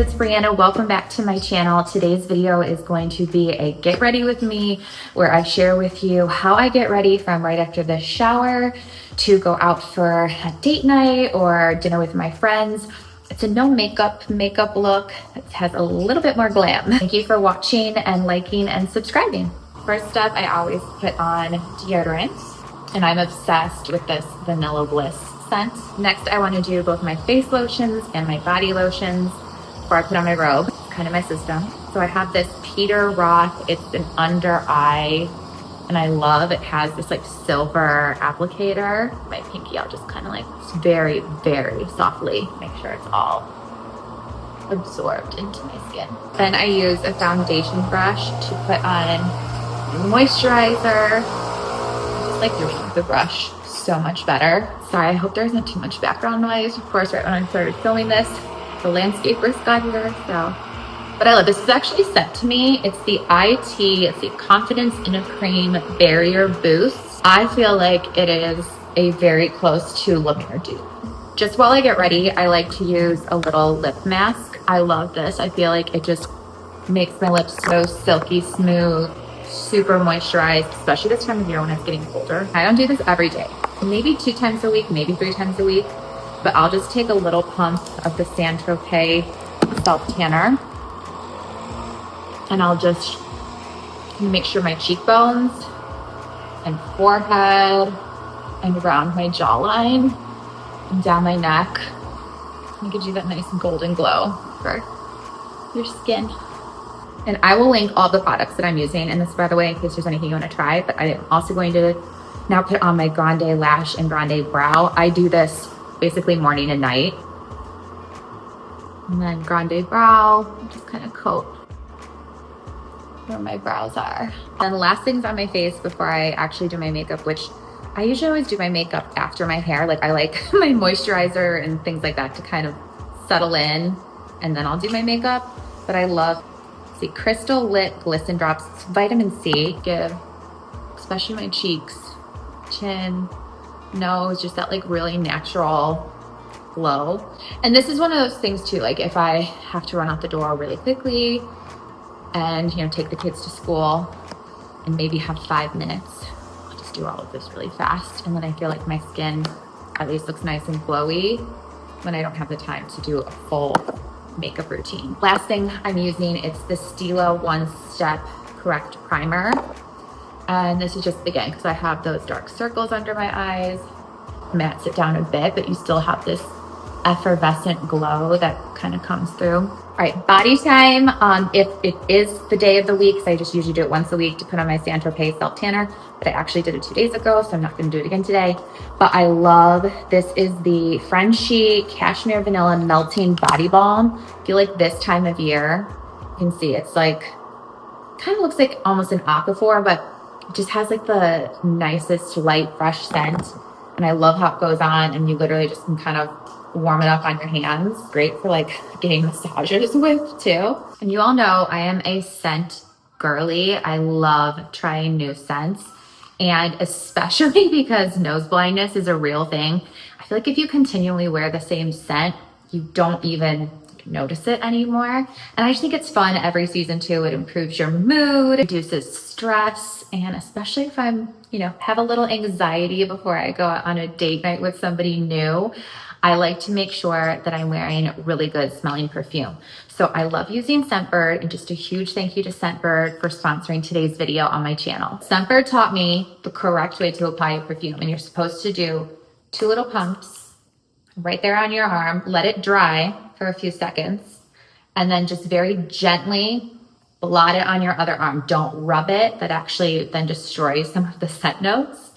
it's Brianna. Welcome back to my channel. Today's video is going to be a get ready with me where I share with you how I get ready from right after the shower to go out for a date night or dinner with my friends. It's a no makeup look. It has a little bit more glam. Thank you for watching and liking and subscribing. First up, I always put on deodorant, and I'm obsessed with this Vanilla Bliss scent. Next, I want to do both my face lotions and my body lotions before I put on my robe. It's kind of my system. So I have this Peter Roth. It's an under eye, and I love it. Has this like silver applicator. My pinky, I'll just kind of like very, very softly make sure it's all absorbed into my skin. Then I use a foundation brush to put on moisturizer. I just like doing the brush so much better. Sorry, I hope there isn't too much background noise. Of course, right when I started filming this, the landscapers got here, so. But I love this. It's actually sent to me. It's the it's the Confidence in a Cream Barrier Boost. I feel like it is a very close to La Mer dupe. Just while I get ready, I like to use a little lip mask. I love this. I feel like it just makes my lips so silky smooth, super moisturized, especially this time of year when it's getting colder. I don't do this every day. Maybe 2 times a week, maybe 3 times a week, but I'll just take a little pump of the Saint-Tropez self tanner, and I'll just make sure my cheekbones and forehead and around my jawline and down my neck, and gives you that nice golden glow for your skin. And I will link all the products that I'm using in this, by the way, in case there's anything you want to try. But I am also going to now put on my Grande Lash and Grande Brow. I do this basically morning and night. And then Grande Brow, just kind of coat where my brows are. Then the last things on my face before I actually do my makeup, which I usually always do my makeup after my hair. Like I like my moisturizer and things like that to kind of settle in, and then I'll do my makeup. But I love the Crystal Lit Glisten Drops. It's vitamin C. Give, especially my cheeks, chin, nose, just that like really natural glow. And this is one of those things too, like if I have to run out the door really quickly and, you know, take the kids to school and maybe have 5 minutes, I'll just do all of this really fast. And then I feel like my skin at least looks nice and glowy when I don't have the time to do a full makeup routine. Last thing I'm using, it's the Stila One Step Correct Primer. And this is just, again, because I have those dark circles under my eyes. Mats it down a bit, but you still have this effervescent glow that kind of comes through. All right, body time. If it is the day of the week, so I just usually do it once a week to put on my Saint-Tropez self tanner, but I actually did it 2 days ago, so I'm not going to do it again today. But I love, this is the Frenchie Cashmere Vanilla Melting Body Balm. I feel like this time of year, you can see it's like, kind of looks like almost an aquaphor, but it just has like the nicest light, fresh scent. And I love how it goes on, and you literally just can kind of warm it up on your hands. Great for like getting massages with too. And you all know I am a scent girly. I love trying new scents, and especially because nose blindness is a real thing. I feel like if you continually wear the same scent, you don't even notice it anymore. And I just think it's fun every season too. It improves your mood, reduces stress, and especially if I'm, you know, have a little anxiety before I go out on a date night with somebody new, I like to make sure that I'm wearing really good smelling perfume. So I love using Scentbird, and just a huge thank you to Scentbird for sponsoring today's video on my channel. Scentbird taught me the correct way to apply a perfume, and you're supposed to do 2 little pumps right there on your arm, let it dry for a few seconds, and then just very gently blot it on your other arm. Don't rub it. That actually then destroys some of the scent notes.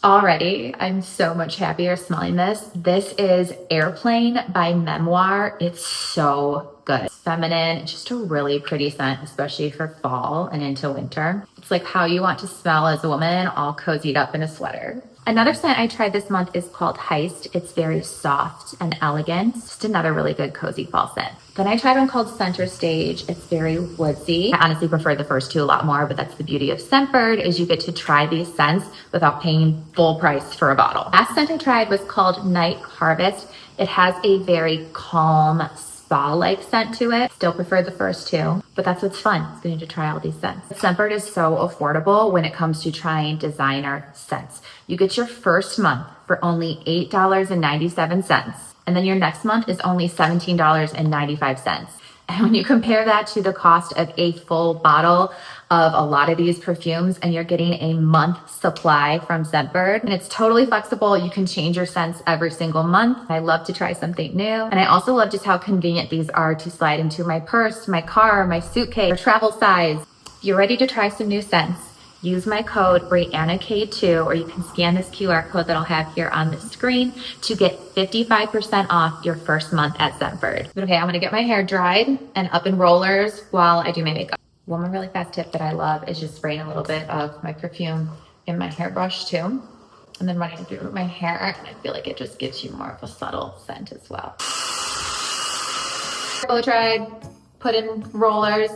Already, I'm so much happier smelling this. This is Airplane by Memoir. It's so good. It's feminine. It's just a really pretty scent, especially for fall and into winter. It's like how you want to smell as a woman, all cozied up in a sweater. Another scent I tried this month is called Heist. It's very soft and elegant. Just another really good cozy fall scent. Then I tried one called Center Stage. It's very woodsy. I honestly prefer the first 2 a lot more, but that's the beauty of Scentbird, is you get to try these scents without paying full price for a bottle. Last scent I tried was called Night Harvest. It has a very calm, spa-like scent to it. Still prefer the first two, but that's what's fun, is getting to try all these scents. Scentbird is so affordable when it comes to trying designer scents. You get your first month for only $8.97. And then your next month is only $17.95. And when you compare that to the cost of a full bottle of a lot of these perfumes, and you're getting a month supply from Scentbird, and it's totally flexible. You can change your scents every single month. I love to try something new. And I also love just how convenient these are to slide into my purse, my car, my suitcase, or travel size. If you're ready to try some new scents, use my code Brianna K2, or you can scan this QR code that I'll have here on the screen to get 55% off your first month at Scentbird. But okay, I'm gonna get my hair dried and up in rollers while I do my makeup. One more really fast tip that I love is just spraying a little bit of my perfume in my hairbrush too, and then running through my hair, and I feel like it just gives you more of a subtle scent as well. Blow dried, put in rollers.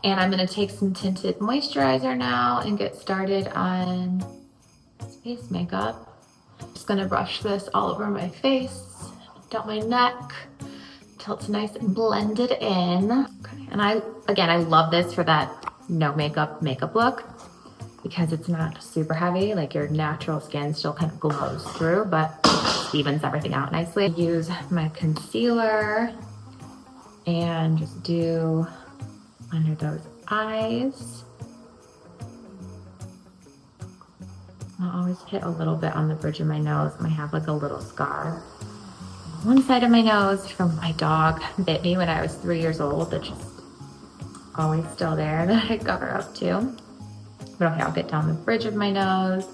And I'm gonna take some tinted moisturizer now and get started on face makeup. Just gonna brush this all over my face, down my neck, until it's nice and blended in. Okay. And I love this for that no makeup look, because it's not super heavy, like your natural skin still kind of glows through, but evens everything out nicely. Use my concealer and just do under those eyes. I'll always hit a little bit on the bridge of my nose. I have like a little scar on one side of my nose from my dog bit me when I was 3 years old. That's just always still there that I cover up too. But okay, I'll get down the bridge of my nose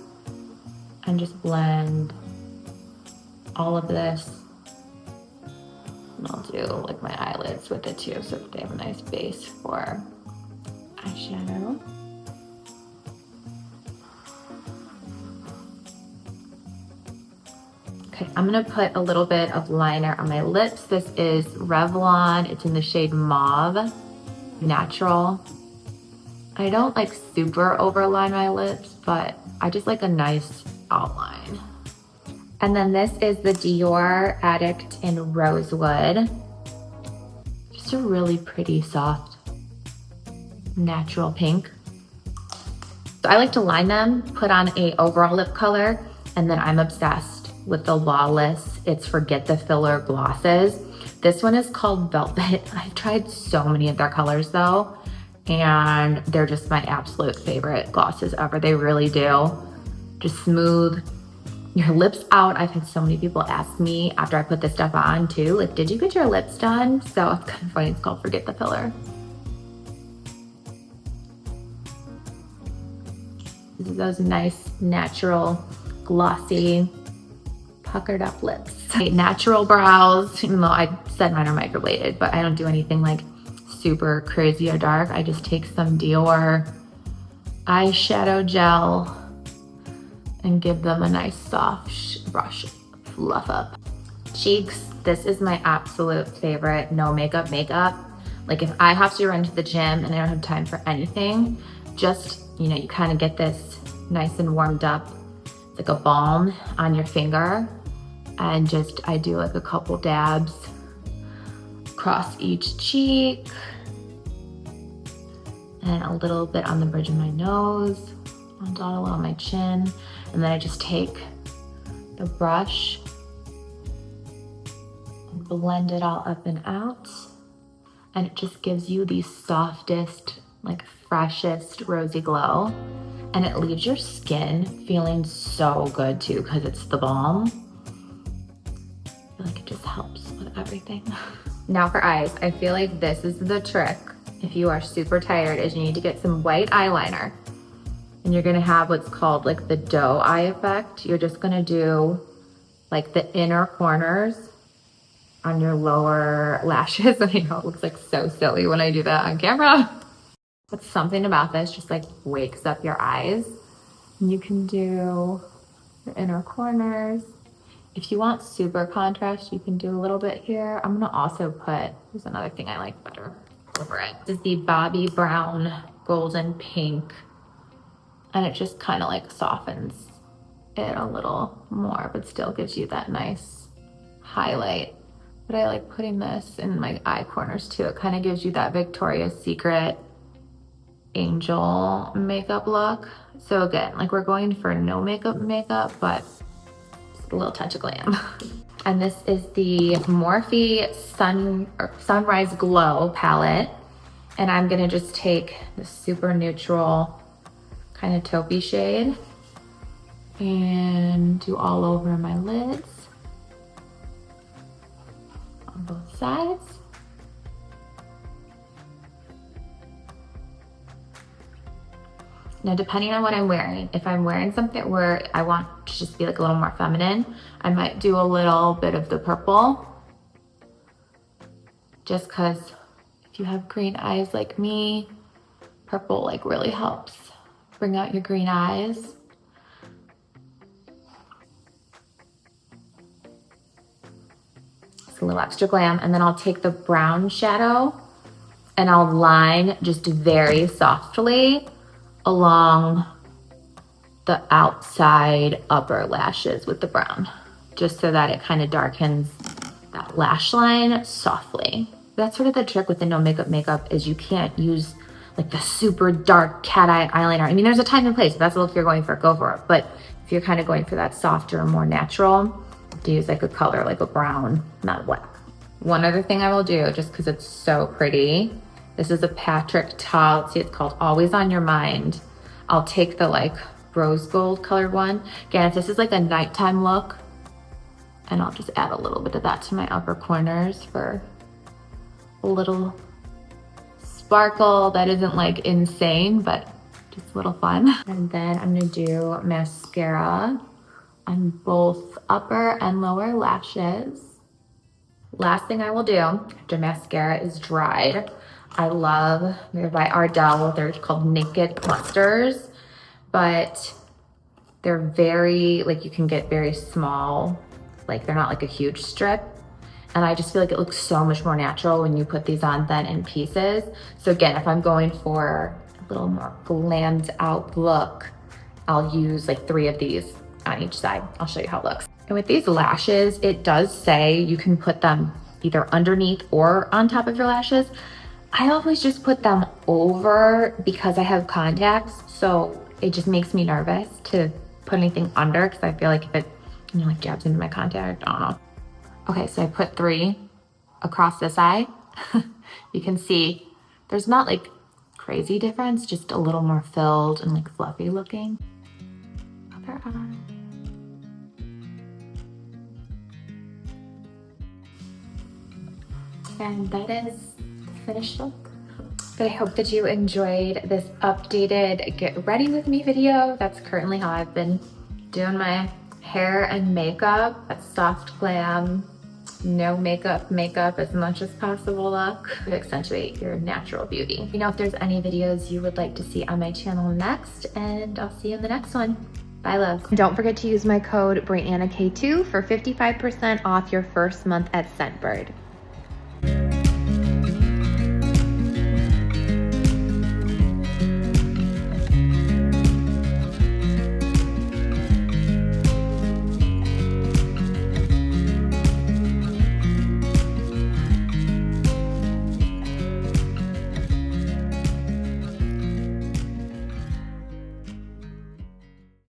and just blend all of this. And I'll do like my eyelids with it too, so that they have a nice base for eyeshadow. Okay, I'm gonna put a little bit of liner on my lips. This is Revlon. It's in the shade Mauve, natural. I don't like super overline my lips, but I just like a nice outline. And then this is the Dior Addict in Rosewood. Just a really pretty, soft, natural pink. So I like to line them, put on a overall lip color, and then I'm obsessed with the Lawless It's Forget the Filler glosses. This one is called Velvet. I've tried so many of their colors though, and they're just my absolute favorite glosses ever. They really do. Just smooth your lips out. I've had so many people ask me after I put this stuff on too, like, did you get your lips done? So it's kind of funny, it's called Forget the Filler. This is those nice, natural, glossy, puckered up lips. Natural brows, even though I said mine are microbladed, but I don't do anything like super crazy or dark. I just take some Dior eyeshadow gel and give them a nice soft brush fluff up. Cheeks, this is my absolute favorite no makeup. Like if I have to run to the gym and I don't have time for anything, just, you know, you kind of get this nice and warmed up, like a balm on your finger, and just, I do like a couple dabs across each cheek and a little bit on the bridge of my nose, on dot along my chin. And then I just take the brush and blend it all up and out. And it just gives you the softest, like freshest rosy glow. And it leaves your skin feeling so good too, because it's the balm. I feel like it just helps with everything. Now for eyes, I feel like this is the trick. If you are super tired, is you need to get some white eyeliner. And you're gonna have what's called like the doe eye effect. You're just gonna do like the inner corners on your lower lashes. I know it looks like so silly when I do that on camera. But something about this just like wakes up your eyes. And you can do your inner corners. If you want super contrast, you can do a little bit here. I'm gonna also put, here's another thing I like better over it. This is the Bobbi Brown Golden Pink. And it just kind of like softens it a little more, but still gives you that nice highlight But I like putting this in my eye corners too. It kind of gives you that Victoria's Secret angel makeup look. So again, like we're going for no makeup, but just a little touch of glam. And this is the Morphe Sunrise Glow palette. And I'm gonna just take the super neutral kind of taupey shade and do all over my lids on both sides. Now, depending on what I'm wearing, if I'm wearing something where I want to just be like a little more feminine, I might do a little bit of the purple, just because if you have green eyes like me, purple like really helps bring out your green eyes. It's a little extra glam. And then I'll take the brown shadow and I'll line just very softly along the outside upper lashes with the brown, just so that it kind of darkens that lash line softly. That's sort of the trick with the no makeup is you can't use like the super dark cat eye eyeliner. I mean, there's a time and place. If that's the look you're going for, go for it. But if you're kind of going for that softer, more natural, to use like a color like a brown, not black. One other thing I will do, just because it's so pretty, this is a Patrick Ta. See, it's called Always on Your Mind. I'll take the like rose gold colored one. Again, if this is like a nighttime look, and I'll just add a little bit of that to my upper corners for a little sparkle that isn't like insane, but just a little fun. And then I'm gonna do mascara on both upper and lower lashes. Last thing I will do after mascara is dried, I love, they're by Ardell, they're called Naked Clusters, but they're very, like you can get very small, like they're not like a huge strip. And I just feel like it looks so much more natural when you put these on than in pieces. So again, if I'm going for a little more glammed out look, I'll use like 3 of these on each side. I'll show you how it looks. And with these lashes, it does say you can put them either underneath or on top of your lashes. I always just put them over because I have contacts. So it just makes me nervous to put anything under because I feel like if it, you know, like jabs into my contact, I don't know. Okay, so I put 3 across this eye. You can see there's not like crazy difference, just a little more filled and like fluffy looking. Other eye. And that is the finished look. But I hope that you enjoyed this updated get ready with me video. That's currently how I've been doing my hair and makeup. That soft glam, no makeup as much as possible look to accentuate your natural beauty. You know, if there's any videos you would like to see on my channel next, and I'll see you in the next one. Bye, loves. Don't forget to use my code Brianna K2 for 55% off your first month at Scentbird.